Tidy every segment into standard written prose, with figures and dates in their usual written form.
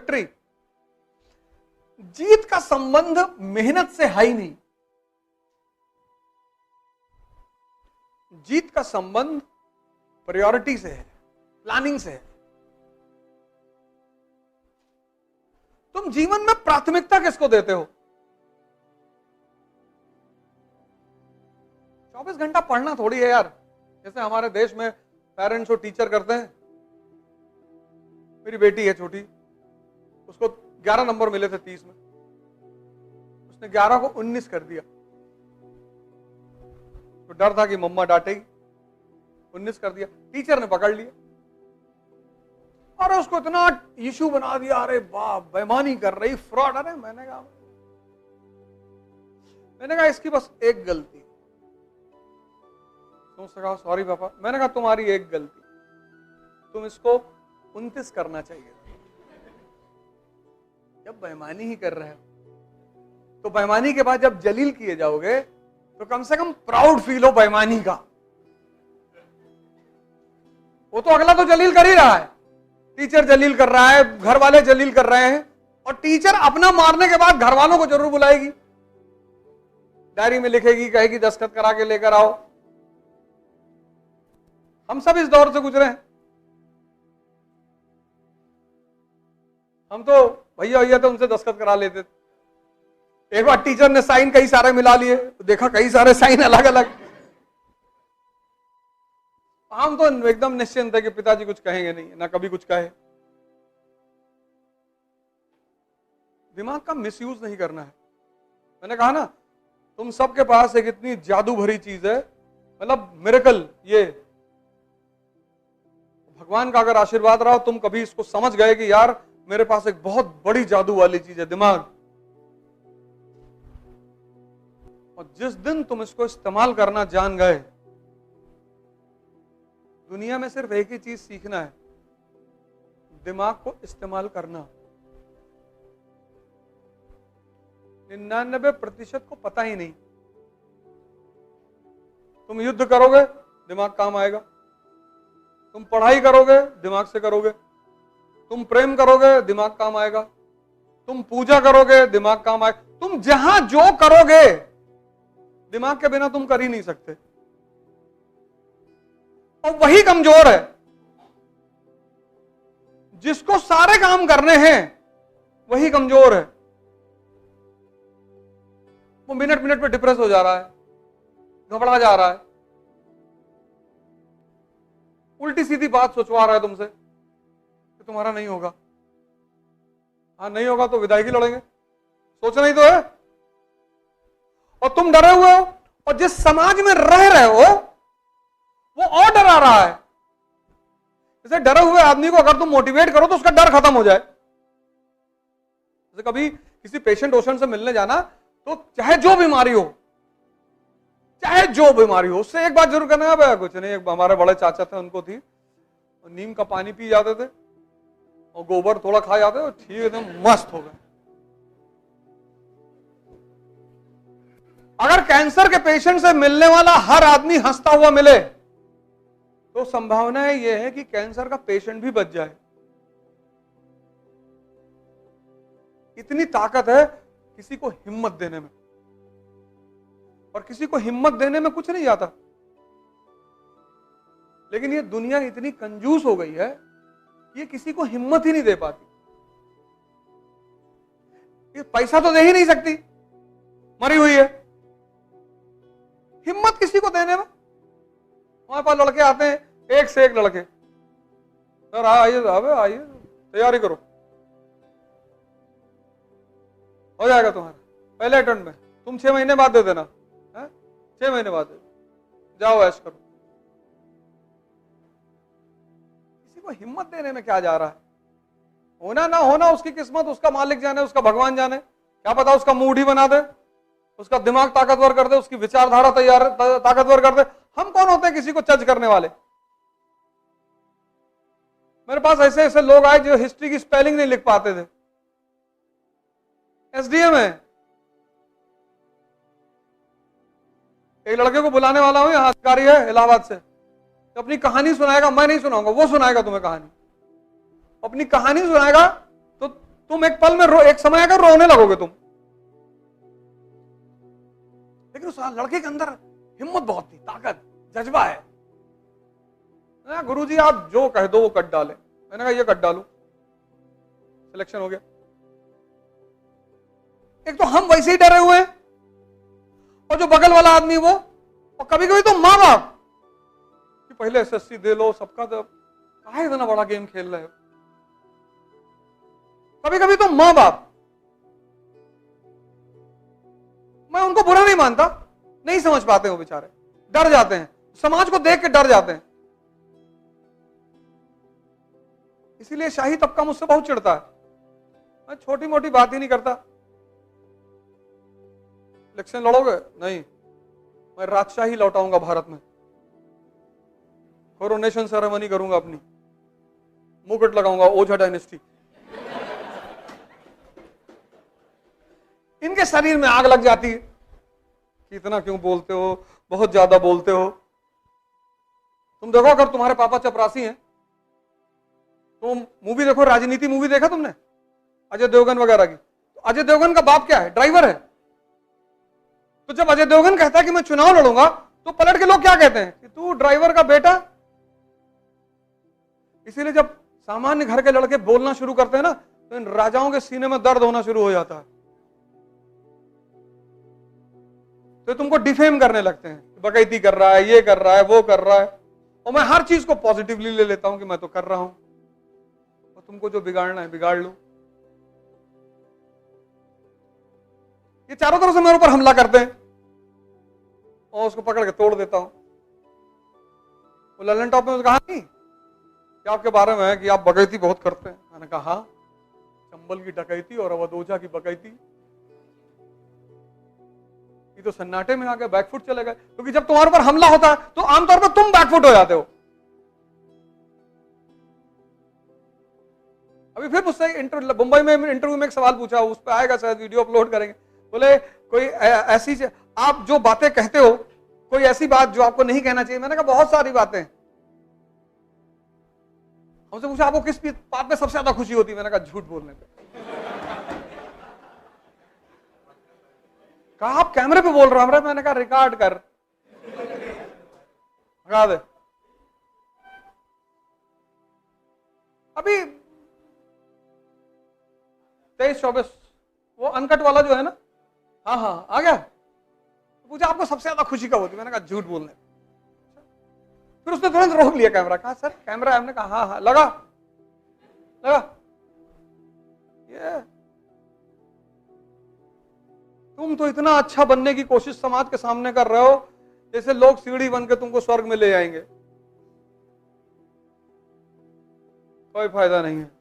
Victory. जीत का संबंध मेहनत से है ही नहीं, जीत का संबंध प्रायोरिटी से है, प्लानिंग से है। तुम जीवन में प्राथमिकता किसको देते हो? 24 घंटा पढ़ना थोड़ी है यार, जैसे हमारे देश में पेरेंट्स और टीचर करते हैं। मेरी बेटी है छोटी, उसको 11 नंबर मिले थे 30 में, उसने 11 को 19 कर दिया। तो डर था कि मम्मा डांटेगी, 19 कर दिया, टीचर ने पकड़ लिया और उसको इतना इशू बना दिया, अरे बाप बेईमानी कर रही, फ्रॉड। अरे मैंने कहा इसकी बस एक गलती। तो उसने कहा सॉरी पापा। मैंने कहा तुम्हारी एक गलती, तुम इसको 29 करना चाहिए। जब बेईमानी ही कर रहे हो तो बेईमानी के बाद जब जलील किए जाओगे तो कम से कम प्राउड फील हो बेईमानी का। वो तो अगला तो जलील कर ही रहा है, टीचर जलील कर रहा है, घर वाले जलील कर रहे हैं, और टीचर अपना मारने के बाद घर वालों को जरूर बुलाएगी, डायरी में लिखेगी, कहेगी दस्तखत करा के लेकर आओ। हम सब इस दौर से गुजरे हैं। हम तो भैया भैया तो उनसे दस्तखत करा लेते थे। एक बार टीचर ने साइन कई सारे मिला लिए, देखा कई सारे साइन अलग अलग। हम तो एकदम निश्चिंत है कि पिताजी कुछ कहेंगे नहीं, ना कभी कुछ कहे। दिमाग का मिसयूज नहीं करना है। मैंने कहा ना, तुम सबके पास एक इतनी जादू भरी चीज है, मतलब मिरेकल। ये भगवान का अगर आशीर्वाद रहा, तुम कभी इसको समझ गए कि यार मेरे पास एक बहुत बड़ी जादू वाली चीज है, दिमाग। और जिस दिन तुम इसको इस्तेमाल करना जान गए, दुनिया में सिर्फ एक ही चीज सीखना है, दिमाग को इस्तेमाल करना। 99% को पता ही नहीं। तुम युद्ध करोगे, दिमाग काम आएगा। तुम पढ़ाई करोगे, दिमाग से करोगे। तुम प्रेम करोगे, दिमाग काम आएगा। तुम पूजा करोगे, दिमाग काम आएगा। तुम जहां जो करोगे, दिमाग के बिना तुम कर ही नहीं सकते। और वही कमजोर है। जिसको सारे काम करने हैं, वही कमजोर है। वो मिनट मिनट में डिप्रेस हो जा रहा है, घबरा जा रहा है, उल्टी सीधी बात सोचवा रहा है तुमसे कि तुम्हारा नहीं होगा। हाँ नहीं होगा तो विदायगी लड़ेंगे, सोचना ही तो है। और तुम डरे हुए हो, और जिस समाज में रह रहे हो वो और डरा रहा है। जैसे डरे हुए आदमी को अगर तुम मोटिवेट करो तो उसका डर खत्म हो जाए। जैसे कभी किसी पेशेंट ओशेंट से मिलने जाना, तो चाहे जो बीमारी हो, उससे एक बात जरूर करना है, कुछ नहीं। एक हमारे बड़े चाचा थे, उनको थी, नीम का पानी पी जाते थे और गोबर थोड़ा खा जाते थे, ठीक एकदम मस्त हो गए। अगर कैंसर के पेशेंट से मिलने वाला हर आदमी हंसता हुआ मिले, तो संभावना यह है कि कैंसर का पेशेंट भी बच जाए। इतनी ताकत है किसी को हिम्मत देने में, और किसी को हिम्मत देने में कुछ नहीं आता। लेकिन ये दुनिया इतनी कंजूस हो गई है, ये किसी को हिम्मत ही नहीं दे पाती। ये पैसा तो दे ही नहीं सकती, मरी हुई है। हिम्मत किसी को देने में। हमारे पास लड़के आते हैं, एक से एक लड़के, सर आइए साहब, आइए तैयारी करो, हो जाएगा तुम्हारा पहले अटेम्प्ट में। तुम 6 महीने बाद दे देना, 6 महीने बाद दे, जाओ ऐश करो। किसी को हिम्मत देने में क्या जा रहा है? होना ना होना उसकी किस्मत, उसका मालिक जाने, उसका भगवान जाने। क्या पता उसका मूड ही बना दे, उसका दिमाग ताकतवर कर दे, उसकी विचारधारा ताकतवर कर दे। हम कौन होते हैं किसी को जज करने वाले? मेरे पास ऐसे ऐसे लोग आए जो हिस्ट्री की स्पेलिंग नहीं लिख पाते थे, एसडीएम है। एक लड़के को बुलाने वाला हूं, यहाँ अधिकारी है इलाहाबाद से, तो अपनी कहानी सुनाएगा। मैं नहीं सुनाऊंगा, वो सुनाएगा तुम्हें कहानी। अपनी कहानी सुनाएगा तो तुम एक पल में एक समय आकर रोने लगोगे तुम। लेकिन उस लड़के के अंदर हिम्मत बहुत थी, ताकत, जज्बा है। गुरुजी आप जो कह दो वो कट डाले। मैंने कहा ये कट डालू, सिलेक्शन हो गया। एक तो हम वैसे ही डरे हुए हैं, और जो बगल वाला आदमी वो, और कभी कभी तो मां बाप कि पहले एसएससी दे लो, सबका तो काहे इतना बड़ा गेम खेल रहे हो। कभी कभी तो मां बाप, मैं उनको बुरा नहीं मानता, नहीं समझ पाते वो बेचारे, डर जाते हैं, समाज को देख के डर जाते हैं। इसीलिए शाही तबका मुझसे बहुत चिढ़ता है। मैं छोटी मोटी बात ही नहीं करता। इलेक्शन लड़ोगे? नहीं, मैं राजशाही लौटाऊंगा भारत में, कोरोनेशन सेरेमनी करूंगा, अपनी मुकुट लगाऊंगा, ओझा डायनेस्टी। इनके शरीर में आग लग जाती है कि इतना क्यों बोलते हो, बहुत ज्यादा बोलते हो। तुम देखो, अगर तुम्हारे पापा चपरासी हैं तो मूवी देखो, राजनीति मूवी देखा तुमने अजय देवगन वगैरह की? तो अजय देवगन का बाप क्या है? ड्राइवर है। तो जब अजय देवगन कहता है कि मैं चुनाव लड़ूंगा, तो पलट के लोग क्या कहते हैं कि तू ड्राइवर का बेटा। इसीलिए जब सामान्य घर के लड़के बोलना शुरू करते हैं ना, तो इन राजाओं के सीने में दर्द होना शुरू हो जाता है। तो तुमको डिफेम करने लगते हैं, बकैती कर रहा है, ये कर रहा है, वो कर रहा है। और मैं हर चीज को पॉजिटिवली ले लेता हूं कि मैं तो कर रहा हूं, और तुमको जो बिगाड़ना है बिगाड़ लो। ये चारों तरफ से मेरे ऊपर हमला करते हैं और उसको पकड़ के तोड़ देता हूं। वो ललन टॉप में कहा नहीं कि आपके बारे में है कि आप बकैती बहुत करते हैं। मैंने कहा हाँ, चंबल की डकैती और अवध ओझा की बकैती। ये तो सन्नाटे में आके बैकफुट चले गए, क्योंकि जब तुम्हारे ऊपर हमला होता है तो आमतौर पर तुम बैकफुट हो जाते हो। अभी फिर मुझसे मुंबई में इंटरव्यू में एक सवाल पूछा, उस पर आएगा शायद, वीडियो अपलोड करेंगे। बोले कोई ऐसी आप जो बातें कहते हो, कोई ऐसी बात जो आपको नहीं कहना चाहिए। मैंने कहा बहुत सारी बातें। हमसे पूछा आपको किस बात में सबसे ज्यादा खुशी होती है? मैंने कहा झूठ बोलने पे। कहा आप कैमरे पे बोल रहे हो? मैंने कहा रिकॉर्ड कर, लगा दे। अभी 23-24 वो अनकट वाला जो है ना, हाँ हाँ आ गया। पूछा आपको सबसे ज्यादा खुशी कब होती? मैंने कहा झूठ बोलने। फिर उसने तुरंत रोक लिया कैमरा, कहा सर कैमरा है। हमने कहा हाँ हाँ लगा लगा। ये तुम तो इतना अच्छा बनने की कोशिश समाज के सामने कर रहे हो, जैसे लोग सीढ़ी बन के तुमको स्वर्ग में ले जाएंगे। कोई फायदा नहीं है,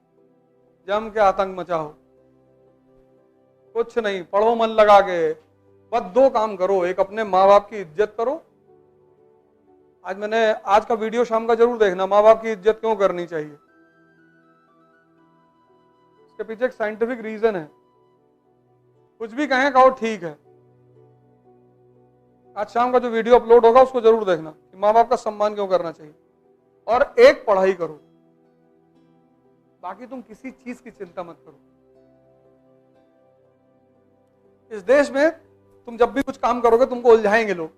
जम के आतंक मचाओ, कुछ नहीं। पढ़ो मन लगा के, बस 2 काम करो। एक, अपने माँ बाप की इज्जत करो। आज का वीडियो शाम का जरूर देखना, माँ बाप की इज्जत क्यों करनी चाहिए। इसके पीछे एक साइंटिफिक रीजन है। कुछ भी कहें कहो ठीक है। आज शाम का जो वीडियो अपलोड होगा उसको जरूर देखना कि माँ बाप का सम्मान क्यों करना चाहिए। और एक, पढ़ाई करो, बाकी तुम किसी चीज की चिंता मत करो। इस देश में तुम जब भी कुछ काम करोगे तुमको उलझाएंगे लोग।